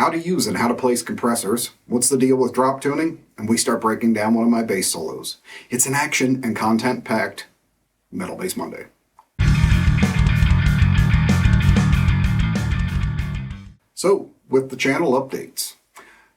how to use and how to place compressors, what's the deal with drop tuning, and we start breaking down one of my bass solos. It's an action and content-packed Metal Bass Monday. So, with the channel updates,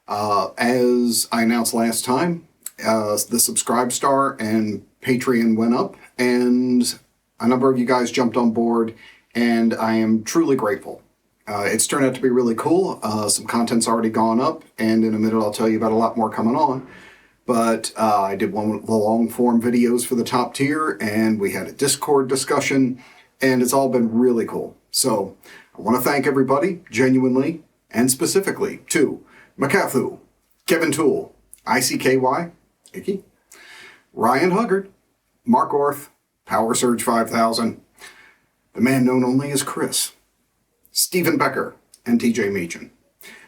as I announced last time, the Subscribe Star and Patreon went up, and a number of you guys jumped on board, and I am truly grateful. It's turned out to be really cool. Some content's already gone up, and in a minute I'll tell you about a lot more coming on. But I did one of the long-form videos for the top tier, and we had a Discord discussion, and it's all been really cool. So I want to thank everybody, genuinely, and specifically to Macathu, Kevin Toole, ICKY, Icky, Ryan Huggard, Mark Orth, Power Surge 5000, the man known only as Chris, Stephen Becker, and TJ Meechan.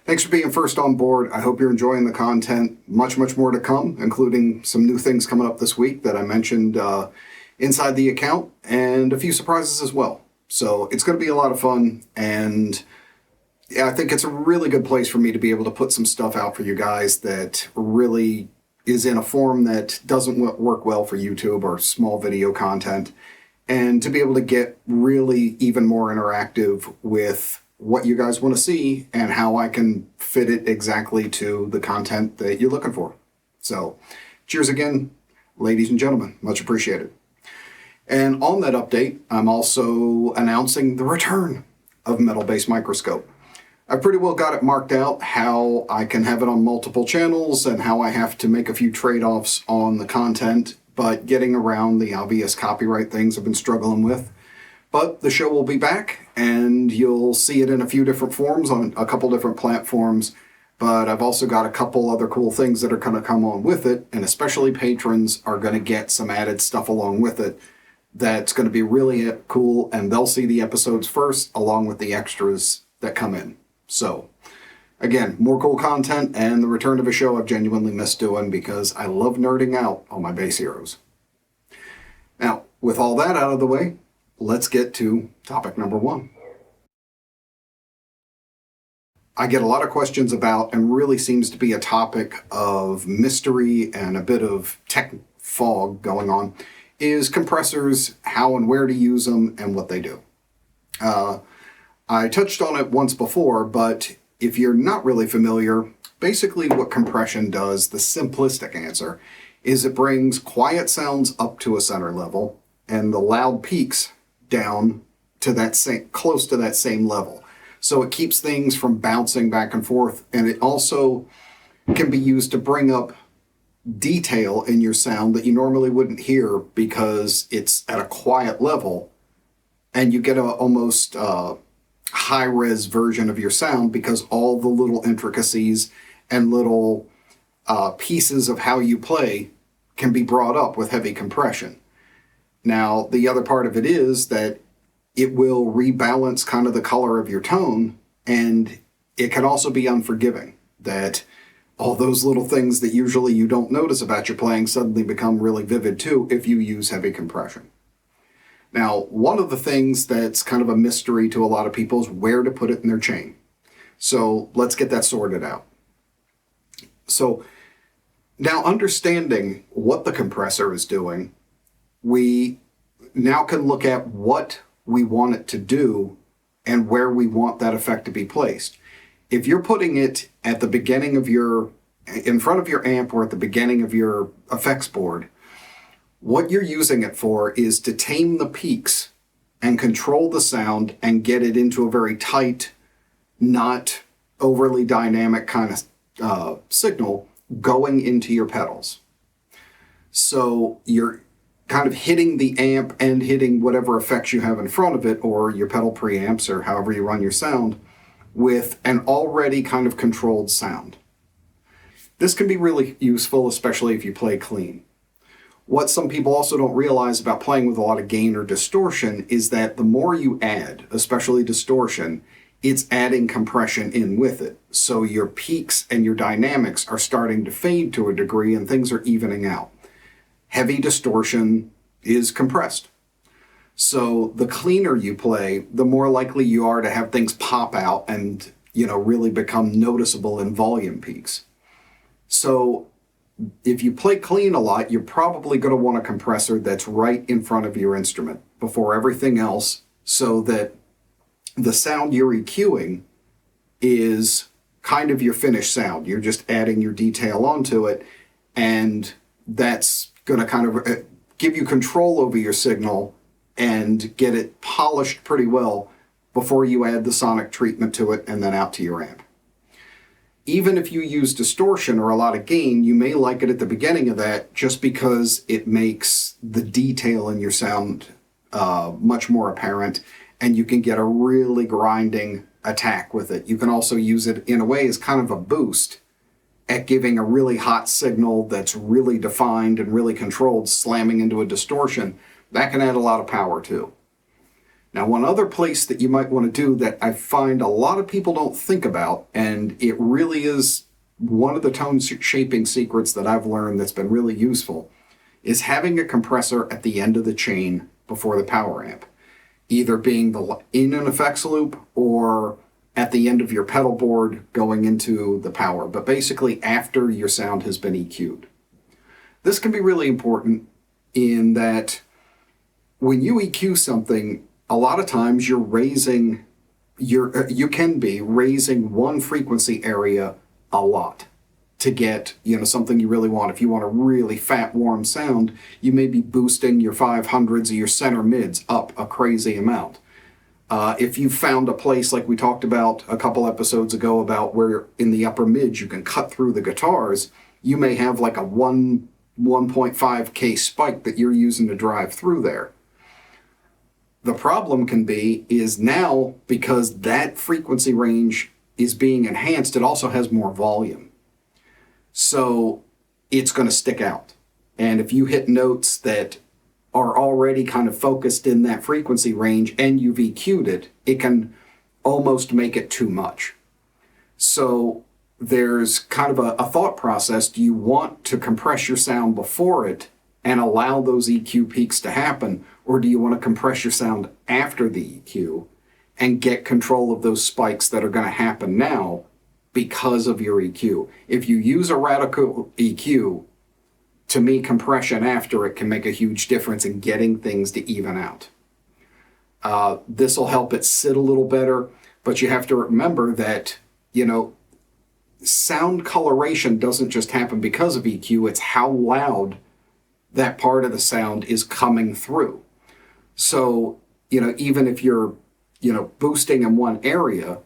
Thanks for being first on board. I hope you're enjoying the content. Much more to come, including some new things coming up this week that I mentioned inside the account, and a few surprises as well. So it's going to be a lot of fun, and yeah, I think it's a really good place for me to be able to put some stuff out for you guys that really is in a form that doesn't work well for YouTube or small video content, and to be able to get really even more interactive with what you guys want to see and how I can fit it exactly to the content that you're looking for. So, cheers again, ladies and gentlemen. Much appreciated. And on that update, I'm also announcing the return of Metal Bass Microscope. I pretty well got it marked out how I can have it on multiple channels and how I have to make a few trade-offs on the content, but getting around the obvious copyright things I've been struggling with. But the show will be back, and you'll see it in a few different forms on a couple different platforms, but I've also got a couple other cool things that are going to come on with it, and especially patrons are going to get some added stuff along with it that's going to be really cool, and they'll see the episodes first along with the extras that come in. So, again, more cool content and the return of a show I've genuinely missed doing because I love nerding out on my bass heroes. Now, with all that out of the way, let's get to topic number one. I get a lot of questions about, and really seems to be a topic of mystery and a bit of tech fog going on, is compressors, how and where to use them, and what they do. I touched on it once before, but if you're not really familiar, basically what compression does, the simplistic answer, is it brings quiet sounds up to a center level and the loud peaks down to that close to that same level. So it keeps things from bouncing back and forth, and it also can be used to bring up detail in your sound that you normally wouldn't hear because it's at a quiet level, and you get a almost high-res version of your sound because all the little intricacies and little pieces of how you play can be brought up with heavy compression. Now, the other part of it is that it will rebalance kind of the color of your tone, and it can also be unforgiving, that all those little things that usually you don't notice about your playing suddenly become really vivid too if you use heavy compression. Now, one of the things that's kind of a mystery to a lot of people is where to put it in their chain. So let's get that sorted out. So now, understanding what the compressor is doing, we now can look at what we want it to do and where we want that effect to be placed. If you're putting it at the beginning of in front of your amp or at the beginning of your effects board, what you're using it for is to tame the peaks and control the sound and get it into a very tight, not overly dynamic kind of signal going into your pedals. So you're kind of hitting the amp and hitting whatever effects you have in front of it, or your pedal preamps, or however you run your sound, with an already kind of controlled sound. This can be really useful, especially if you play clean. What some people also don't realize about playing with a lot of gain or distortion is that the more you add, especially distortion, it's adding compression in with it. So your peaks and your dynamics are starting to fade to a degree and things are evening out. Heavy distortion is compressed. So the cleaner you play, the more likely you are to have things pop out and really become noticeable in volume peaks. So if you play clean a lot, you're probably going to want a compressor that's right in front of your instrument before everything else, so that the sound you're EQing is kind of your finished sound. You're just adding your detail onto it, and that's going to kind of give you control over your signal and get it polished pretty well before you add the sonic treatment to it and then out to your amp. Even if you use distortion or a lot of gain, you may like it at the beginning of that just because it makes the detail in your sound much more apparent, and you can get a really grinding attack with it. You can also use it in a way as kind of a boost at giving a really hot signal that's really defined and really controlled, slamming into a distortion. That can add a lot of power too. Now, one other place that you might want to do that I find a lot of people don't think about, and it really is one of the tone shaping secrets that I've learned that's been really useful, is having a compressor at the end of the chain before the power amp. Either being in an effects loop or at the end of your pedal board going into the power, but basically after your sound has been EQ'd. This can be really important in that when you EQ something, a lot of times you can be raising one frequency area a lot to get something you really want. If you want a really fat, warm sound, you may be boosting your 500s or your center mids up a crazy amount. If you found a place like we talked about a couple episodes ago about where in the upper mids you can cut through the guitars, you may have like a 1.5K spike that you're using to drive through there. The problem can be is now, because that frequency range is being enhanced, it also has more volume. So it's going to stick out. And if you hit notes that are already kind of focused in that frequency range and you've EQ'd it, it can almost make it too much. So there's kind of a thought process. Do you want to compress your sound before it and allow those EQ peaks to happen? Or do you want to compress your sound after the EQ and get control of those spikes that are going to happen now because of your EQ? If you use a radical EQ, to me, compression after it can make a huge difference in getting things to even out. This will help it sit a little better, but you have to remember that, sound coloration doesn't just happen because of EQ, it's how loud that part of the sound is coming through. So, even if you're, boosting in one area,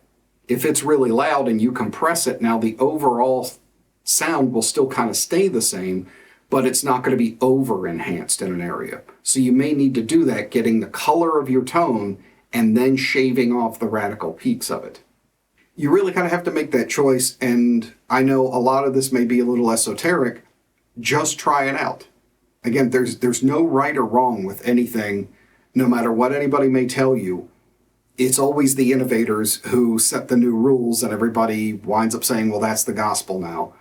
if it's really loud and you compress it, now the overall sound will still kind of stay the same, but it's not going to be over-enhanced in an area. So you may need to do that, getting the color of your tone and then shaving off the radical peaks of it. You really kind of have to make that choice, and I know a lot of this may be a little esoteric. Just try it out. Again, there's no right or wrong with anything, no matter what anybody may tell you. It's always the innovators who set the new rules, and everybody winds up saying, well, that's the gospel now.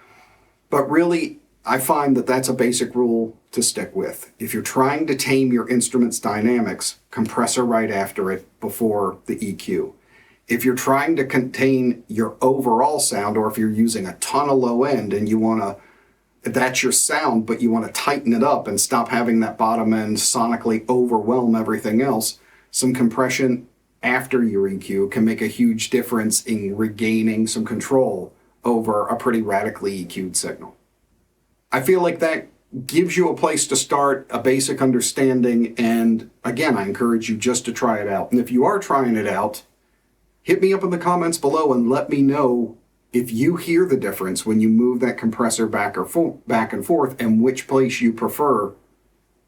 But really, I find that that's a basic rule to stick with. If you're trying to tame your instrument's dynamics, compressor right after it before the EQ. If you're trying to contain your overall sound, or if you're using a ton of low end and you want to, that's your sound, but you want to tighten it up and stop having that bottom end sonically overwhelm everything else, some compression after your EQ can make a huge difference in regaining some control over a pretty radically EQ'd signal. I feel like that gives you a place to start, a basic understanding, and again, I encourage you just to try it out. And if you are trying it out, hit me up in the comments below and let me know if you hear the difference when you move that compressor back and forth, and which place you prefer,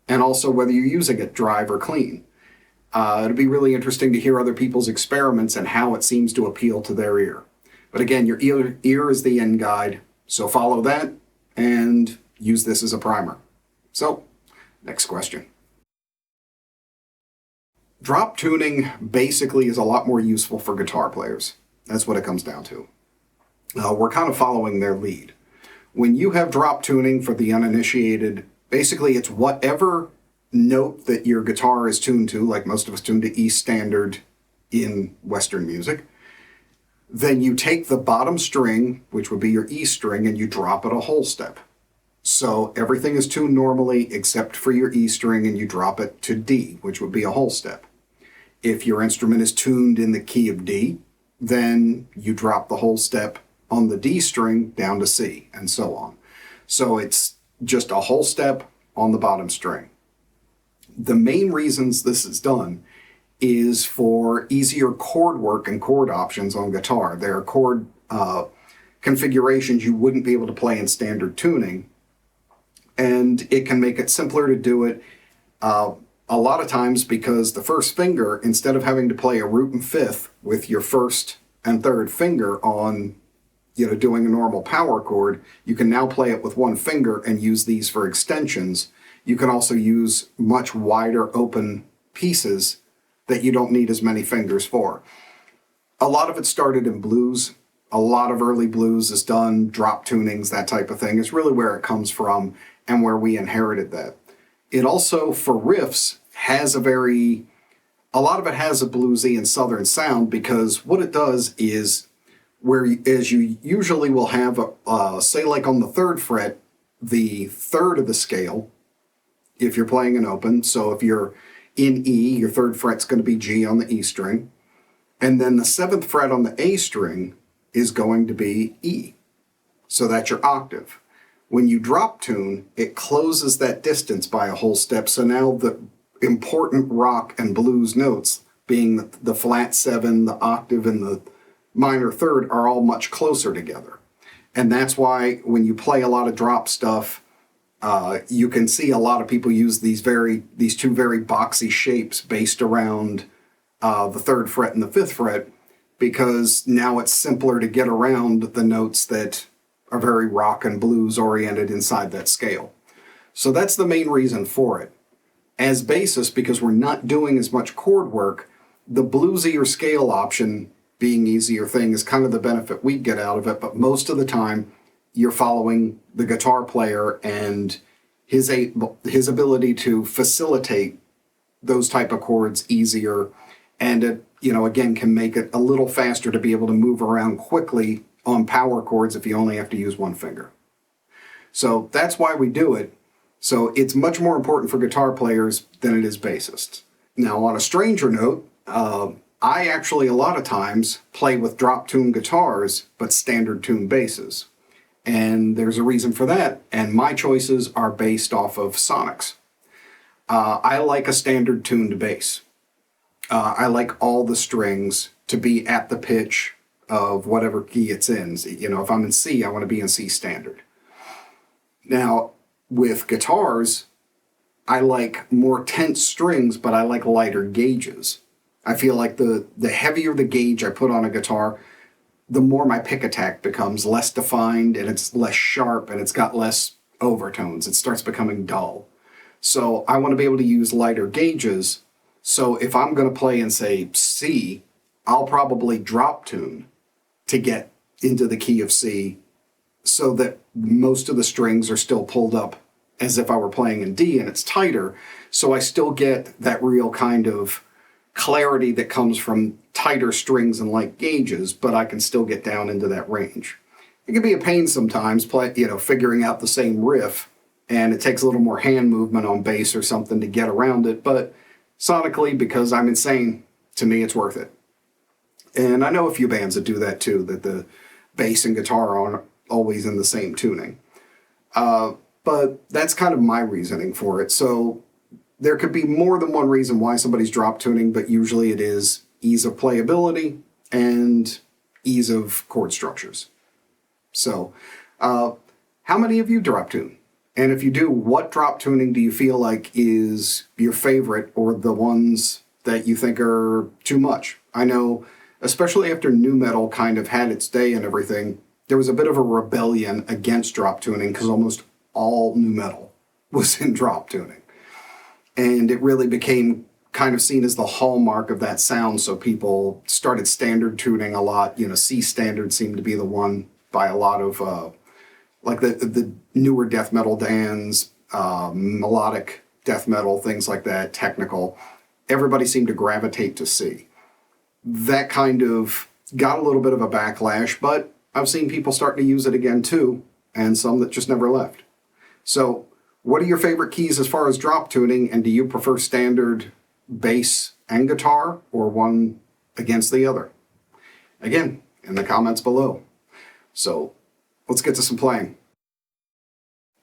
and also whether you're using it dry or clean. It'd be really interesting to hear other people's experiments and how it seems to appeal to their ear. But again, your ear is the end guide, so follow that and use this as a primer. So, next question. Drop tuning basically is a lot more useful for guitar players. That's what it comes down to. We're kind of following their lead. When you have drop tuning for the uninitiated, basically it's whatever note that your guitar is tuned to, like most of us tune to E standard in Western music. Then you take the bottom string, which would be your E string, and you drop it a whole step. So everything is tuned normally except for your E string, and you drop it to D, which would be a whole step. If your instrument is tuned in the key of D, then you drop the whole step on the D string down to C, and so on. So it's just a whole step on the bottom string. The main reasons this is done is for easier chord work and chord options on guitar. There are chord configurations you wouldn't be able to play in standard tuning, and it can make it simpler to do it a lot of times because the first finger, instead of having to play a root and fifth with your first and third finger on, doing a normal power chord, you can now play it with one finger and use these for extensions. You can also use much wider open pieces that you don't need as many fingers for. A lot of it started in blues. A lot of early blues is done, drop tunings, that type of thing. It's really where it comes from and where we inherited that. It also, for riffs, has a lot of it has a bluesy and southern sound, because what it does is, as you usually will have, say like on the 3rd fret, the 3rd of the scale, if you're playing an open. So if you're in E, your 3rd fret's going to be G on the E string. And then the 7th fret on the A string is going to be E. So that's your octave. When you drop tune, it closes that distance by a whole step. So now the important rock and blues notes, being the flat 7, the octave, and the minor 3rd, are all much closer together. And that's why when you play a lot of drop stuff, you can see a lot of people use these two very boxy shapes based around the 3rd fret and the 5th fret, because now it's simpler to get around the notes that are very rock and blues oriented inside that scale. So that's the main reason for it. As bassists, because we're not doing as much chord work, the bluesier scale option, being easier thing, is kind of the benefit we get out of it. But most of the time, you're following the guitar player and his ability to facilitate those type of chords easier, and it, again, can make it a little faster to be able to move around quickly on power chords if you only have to use one finger. So that's why we do it. So it's much more important for guitar players than it is bassists. Now, on a stranger note, I actually a lot of times play with drop tune guitars, but standard tune basses. And there's a reason for that, and my choices are based off of sonics. I like a standard tuned bass. I like all the strings to be at the pitch of whatever key it's in. If I'm in C, I want to be in C standard. Now, with guitars, I like more tense strings, but I like lighter gauges. I feel like the heavier the gauge I put on a guitar, the more my pick attack becomes less defined, and it's less sharp, and it's got less overtones. It starts becoming dull. So I want to be able to use lighter gauges. So if I'm going to play in, say, C, I'll probably drop tune to get into the key of C, so that most of the strings are still pulled up as if I were playing in D, and it's tighter. So I still get that real kind of clarity that comes from tighter strings and light gauges, but I can still get down into that range. It can be a pain sometimes, figuring out the same riff, and it takes a little more hand movement on bass or something to get around it, but sonically, because I'm insane, to me it's worth it. And I know a few bands that do that too, that the bass and guitar aren't always in the same tuning. But that's kind of my reasoning for it. So there could be more than one reason why somebody's drop tuning, but usually it is ease of playability and ease of chord structures. So how many of you drop tune? And if you do, what drop tuning do you feel like is your favorite, or the ones that you think are too much? I know, especially after nu metal kind of had its day and everything, there was a bit of a rebellion against drop tuning, because almost all nu metal was in drop tuning. And it really became kind of seen as the hallmark of that sound, so people started standard tuning a lot. C standard seemed to be the one by a lot of, like the newer death metal bands, melodic death metal, things like that, technical. Everybody seemed to gravitate to C. That kind of got a little bit of a backlash, but I've seen people starting to use it again too, and some that just never left. So what are your favorite keys as far as drop tuning, and do you prefer standard bass and guitar or one against the other? Again, in the comments below. So let's get to some playing.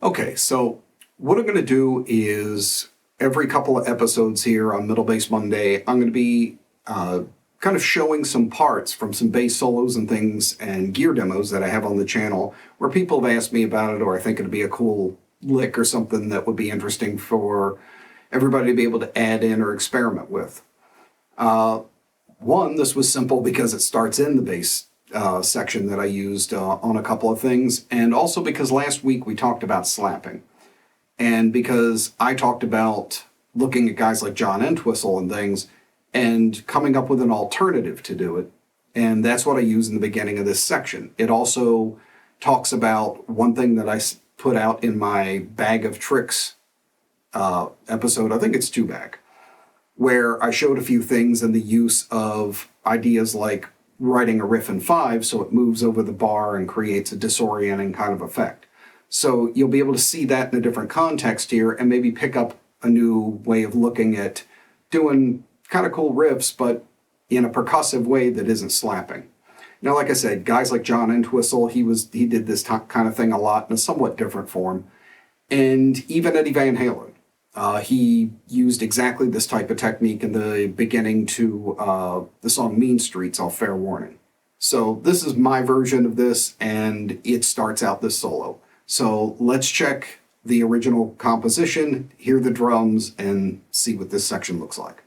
Okay, so what I'm going to do is every couple of episodes here on Middle Bass Monday, I'm going to be kind of showing some parts from some bass solos and things and gear demos that I have on the channel where people have asked me about it, or I think it'd be a cool lick or something that would be interesting for everybody to be able to add in or experiment with. One, this was simple because it starts in the bass section that I used on a couple of things, and also because last week we talked about slapping. And because I talked about looking at guys like John Entwistle and things and coming up with an alternative to do it. And that's what I use in the beginning of this section. It also talks about one thing that I put out in my Bag of Tricks episode, I think it's 2 back, where I showed a few things and the use of ideas like writing a riff in 5 so it moves over the bar and creates a disorienting kind of effect. So you'll be able to see that in a different context here and maybe pick up a new way of looking at doing kind of cool riffs, but in a percussive way that isn't slapping. Now, like I said, guys like John Entwistle, he did this kind of thing a lot in a somewhat different form. And even Eddie Van Halen, he used exactly this type of technique in the beginning to the song Mean Streets off Fair Warning. So this is my version of this, and it starts out this solo. So let's check the original composition, hear the drums, and see what this section looks like.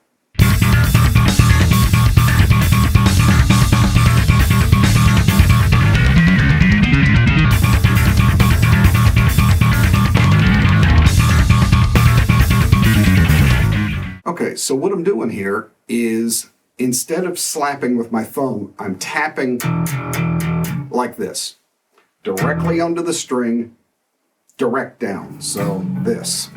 Okay, so what I'm doing here is instead of slapping with my thumb, I'm tapping like this, directly under the string, direct down, so this.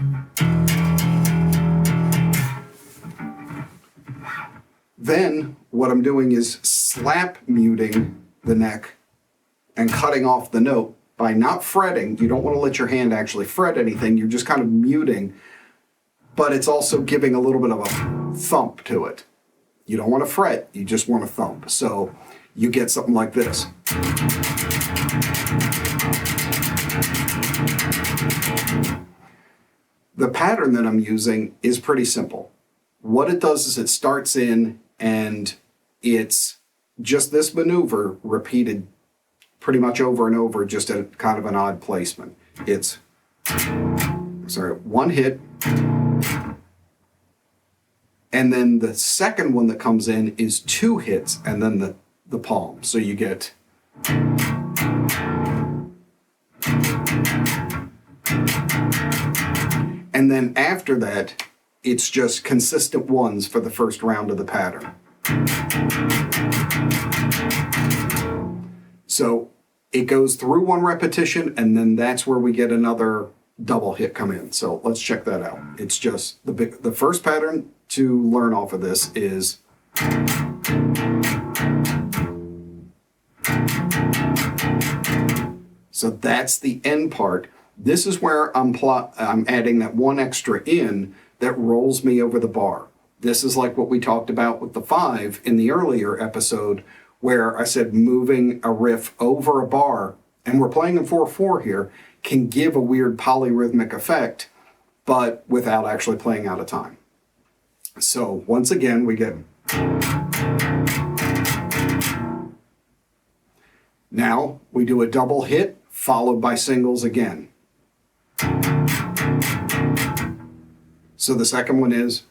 Then what I'm doing is slap muting the neck and cutting off the note by not fretting. You don't want to let your hand actually fret anything, you're just kind of muting, but it's also giving a little bit of a thump to it. You don't want to fret, you just want to thump. So you get something like this. The pattern that I'm using is pretty simple. What it does is it starts in and it's just this maneuver repeated pretty much over and over, just at kind of an odd placement. It's, one hit, and then the second one that comes in is 2 hits, and then the palm. So you get... And then after that, it's just consistent ones for the first round of the pattern. So it goes through one repetition, and then that's where we get another double hit come in. So let's check that out. It's just the first pattern to learn off of this is... So that's the end part. This is where I'm adding that one extra in that rolls me over the bar. This is like what we talked about with the 5 in the earlier episode, where I said moving a riff over a bar, and we're playing in 4/4 here, can give a weird polyrhythmic effect, but without actually playing out of time. So once again, we get... Now we do a double hit followed by singles again. So the second one is...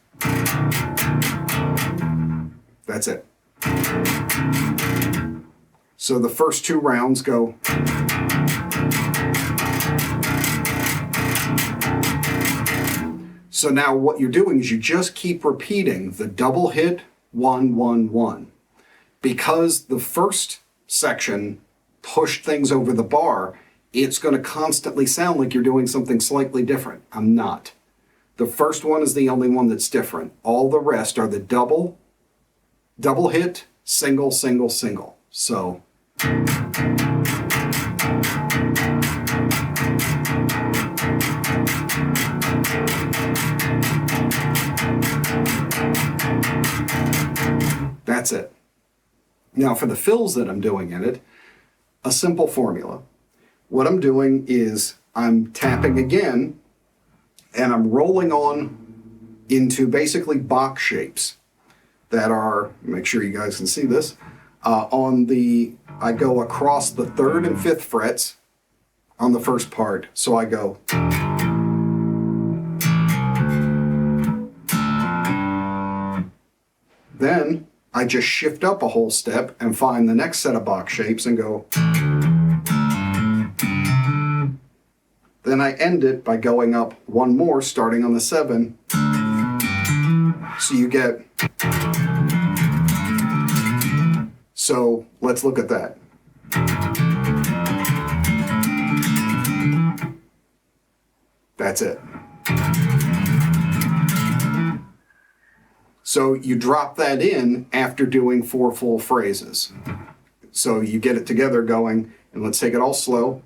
That's it. So the first 2 rounds go... So now what you're doing is you just keep repeating the double hit, 1, 1, 1. Because the first section pushed things over the bar, it's going to constantly sound like you're doing something slightly different. I'm not. The first one is the only one that's different. All the rest are the double hit, single, single, single. So that's it. Now for the fills that I'm doing in it, a simple formula. What I'm doing is I'm tapping again and I'm rolling on into basically box shapes that are, make sure you guys can see this, I go across the 3rd and 5th frets on the first part. So I go. Then I just shift up a whole step and find the next set of box shapes and go. Then I end it by going up one more, starting on the 7. So you get. So let's look at that. That's it. So you drop that in after doing 4 full phrases. So you get it together going, and let's take it all slow.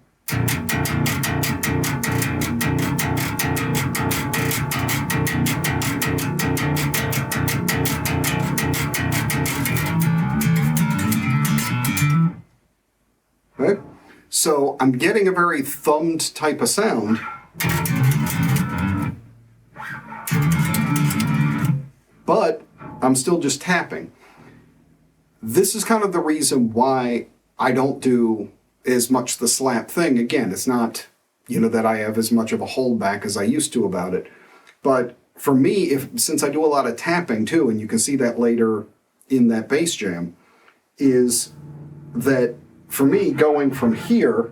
Okay. So I'm getting a very thumbed type of sound. But I'm still just tapping. This is kind of the reason why I don't do as much the slap thing. Again, it's not, that I have as much of a holdback as I used to about it. But for me, since I do a lot of tapping too, and you can see that later in that bass jam, is that for me, going from here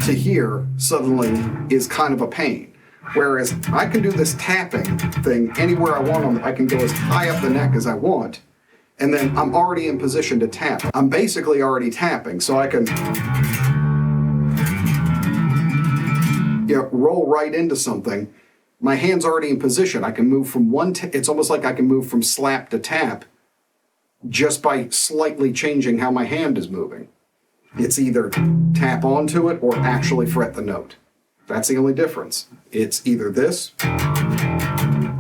to here suddenly is kind of a pain. Whereas I can do this tapping thing anywhere I want. I can go as high up the neck as I want, and then I'm already in position to tap. I'm basically already tapping, so I can roll right into something. My hand's already in position. I can move from it's almost like I can move from slap to tap just by slightly changing how my hand is moving. It's either tap onto it or actually fret the note. That's the only difference. It's either this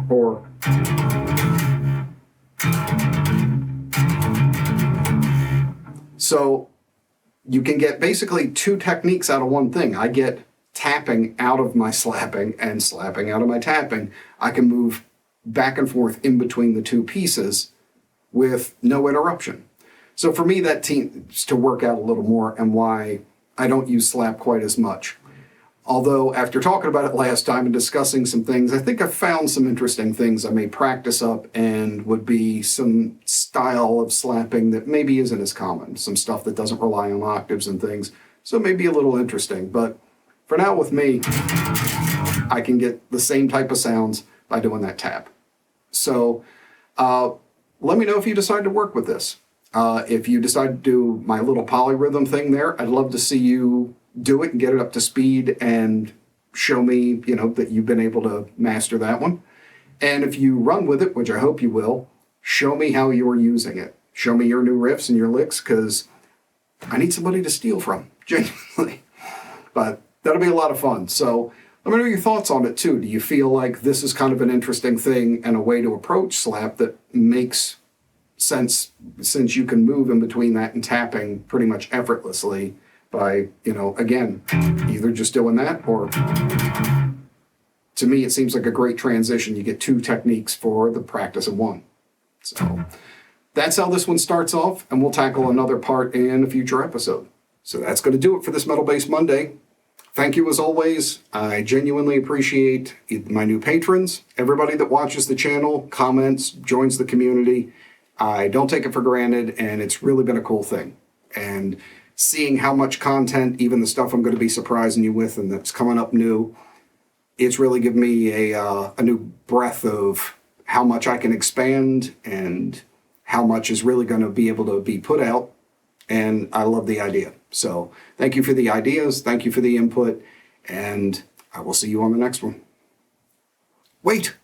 or so you can get basically 2 techniques out of one thing. I get tapping out of my slapping and slapping out of my tapping. I can move back and forth in between the 2 pieces with no interruption. So for me, that seems to work out a little more, and why I don't use slap quite as much. Although after talking about it last time and discussing some things, I think I've found some interesting things I may practice up and would be some style of slapping that maybe isn't as common. Some stuff that doesn't rely on octaves and things. So it may be a little interesting. But for now with me, I can get the same type of sounds by doing that tap. So let me know if you decide to work with this. If you decide to do my little polyrhythm thing there, I'd love to see you do it and get it up to speed and show me, that you've been able to master that one. And if you run with it, which I hope you will, show me how you're using it. Show me your new riffs and your licks, because I need somebody to steal from, genuinely. But that'll be a lot of fun. So let me know your thoughts on it too. Do you feel like this is kind of an interesting thing and a way to approach slap that makes sense, since you can move in between that and tapping pretty much effortlessly by, again, either just doing that, or to me, it seems like a great transition. You get 2 techniques for the practice of one. So that's how this one starts off, and we'll tackle another part in a future episode. So that's going to do it for this Metal Bass Monday. Thank you as always. I genuinely appreciate my new patrons, everybody that watches the channel, comments, joins the community. I don't take it for granted, and it's really been a cool thing. And seeing how much content, even the stuff I'm going to be surprising you with and that's coming up new, it's really given me a new breath of how much I can expand and how much is really going to be able to be put out. And I love the idea. So thank you for the ideas. Thank you for the input. And I will see you on the next one. Wait,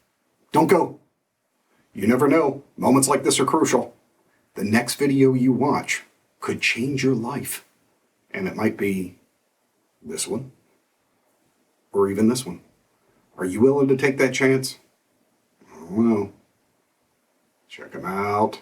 don't go. You never know. Moments like this are crucial. The next video you watch could change your life. And it might be this one, or even this one. Are you willing to take that chance? I don't know. Check them out.